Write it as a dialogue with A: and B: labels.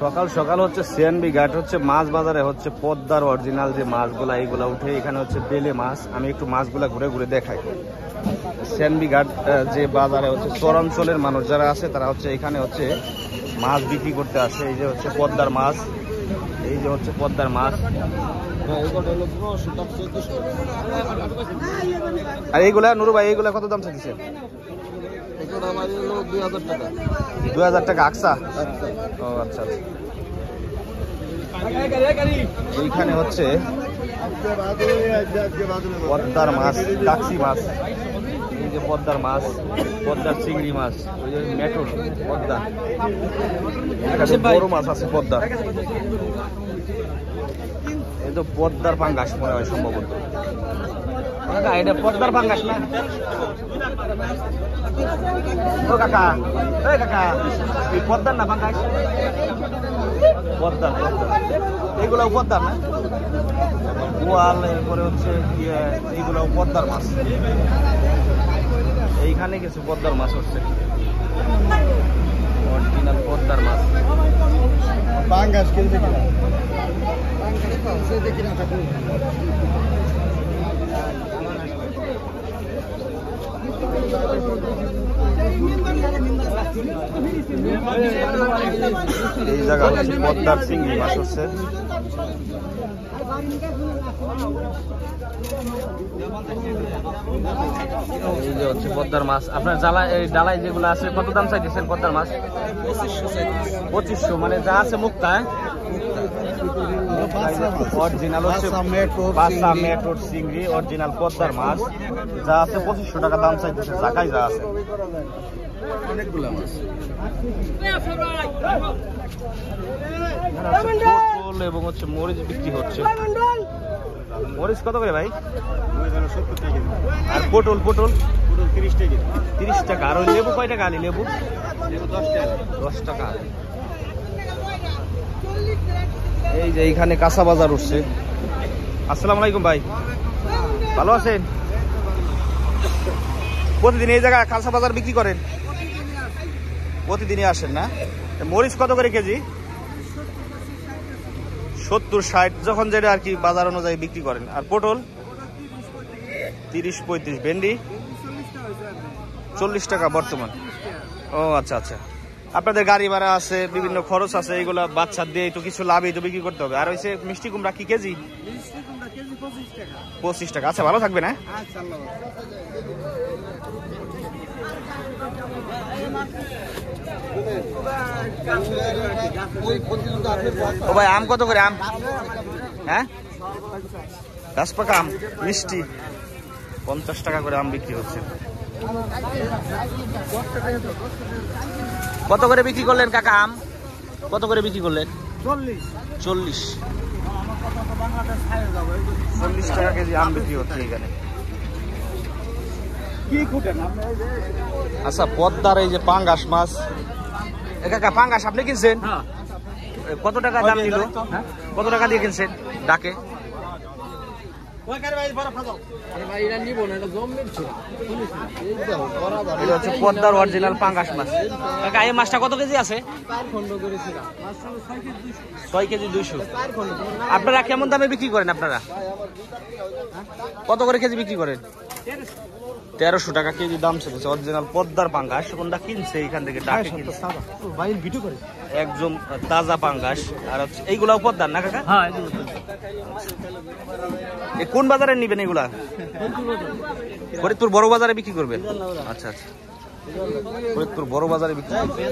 A: সকাল সকাল হচ্ছে সিএনবি ঘাট হচ্ছে মাছ বাজারে হচ্ছে পদ্মার অরিজিনাল যে মাছগুলা এইগুলা উঠে এখানে হচ্ছে বেলে মাছ। আমি একটু মাছগুলা ঘুরে ঘুরে দেখাই। সিএনবি ঘাট যে বাজারে হচ্ছে চরাঞ্চলের মানুষ যারা আছে তারা হচ্ছে এখানে হচ্ছে মাছ বিক্রি করতে আসে। এই যে হচ্ছে পদ্মার মাছ, এই যে হচ্ছে পদ্মার মাছ। আর এইগুলা নুরু ভাই এইগুলা কত দাম চাইছে? 2000 টাকা আকসা। ও আচ্ছা আচ্ছা। এইখানে হচ্ছে পদ্মার মাছ, টাক্সি মাছ, এই যে পদ্মার মাছ, পদ্মার চিংড়ি মাছ, ওই যে মেটুর পদ্মা, বড় মাছ আছে পদ্মার। এই তো পদ্মার পাঙ্গাস মনে হয় সম্ভবত। এটা পদ্মার পাঙ্গাস না? ও কাকা, এই কাকা, এই পদ্মার না পাঙ্গাস? পদ্মার, এইগুলাও পদ্মার না? গোয়াল, এরপরে হচ্ছে এইগুলাও পদ্মার মাছ। এইখানে কিছু পদ্মার মাছ হচ্ছে, অরিজিনাল পদ্মার মাছ। পাঙ্গাস কিনতে কিনা? এই জায়গা হচ্ছে পদ্মার চিংড়ি মাছ হচ্ছে। এই যে হচ্ছে পদ্মার মাছ। আপনার ডালাই যেগুলো আছে কত দাম চাইতেছেন পদ্মার মাছ? 2500। মানে যা আছে মুক্তা, অরিজিনাল হচ্ছে বাসা মেটর চিংড়ি, অরিজিনাল পদ্মার মাছ যা আছে 2500 টাকা দাম চাইতেছে। জায়গায় যা আছে অনেকগুলো মাছ। পটল এবং হচ্ছে মরিচ বিক্রি হচ্ছে। মরিচ কত করে ভাই? আর পটল? পটল 30 টাকা। আর ওই লেবু কয় টাকা আলি? লেবু 10 টাকা। এই যে এইখানে কাঁচা বাজার উঠছে। আসসালামু আলাইকুম ভাই, ভালো আছেন? প্রতিদিন এই জায়গায় কাঁচা বাজার বিক্রি করেন? প্রতিদিনই আসেন না? মরিচ কত করে কেজি? 70-60 যখন যেটা আর কি বাজার অনুযায়ী বিক্রি করেন। আর পটল 30-35। ভেন্ডি 40 টাকা বর্তমান। ও আচ্ছা আচ্ছা। আপনাদের গাড়ি ভাড়া আছে, বিভিন্ন খরচ আছে, এইগুলা বাচ্চা দিয়ে একটু কিছু লাভই তো বিক্রি করতে হবে। আর হচ্ছে মিষ্টি কুমড়া কি কেজি? 25 টাকা। আচ্ছা, ভালো থাকবে না? ও ভাই, আম কত করে? আম হ্যাঁ, গাছ পাকা আম মিষ্টি 50 টাকা করে আম বিক্রি হচ্ছে। কত করে বিক্রি করলেন কাকা আম? কত করে বিক্রি করলেন? 40 টাকা কেজি আম বিক্রি হচ্ছে এখানে। আচ্ছা, পদ্মার এই যে পাঙ্গাস মাছ, কাকা পাঙ্গাস আপনি কিনছেন? কত টাকা দাম নিল? কত টাকা দিয়ে কিনছেন ডাকে? পদ্মার অরিজিনাল পাঙ্গাস মাছ। কাকা এই মাছটা কত কেজি আছে? 6 কেজি 200। আপনারা কেমন দামে বিক্রি করেন? আপনারা কত করে কেজি বিক্রি করেন? 1300 টাকা কেজি দাম চলেছে অরিজিনাল পদ্মার পাঙ্গাস। কোনটা কিনছে এখান থেকে ডাকে একদম তাজা পাঙ্গাস। আর হচ্ছে এইগুলাও পদ্মার না কাকা? হ্যাঁ, কোন বাজারে নিবেন এগুলা? ফরিদপুর বড় বাজারে বিক্রি করবেন? আচ্ছা আচ্ছা, ফরিদপুর বড় বাজারে বিক্রি করবেন।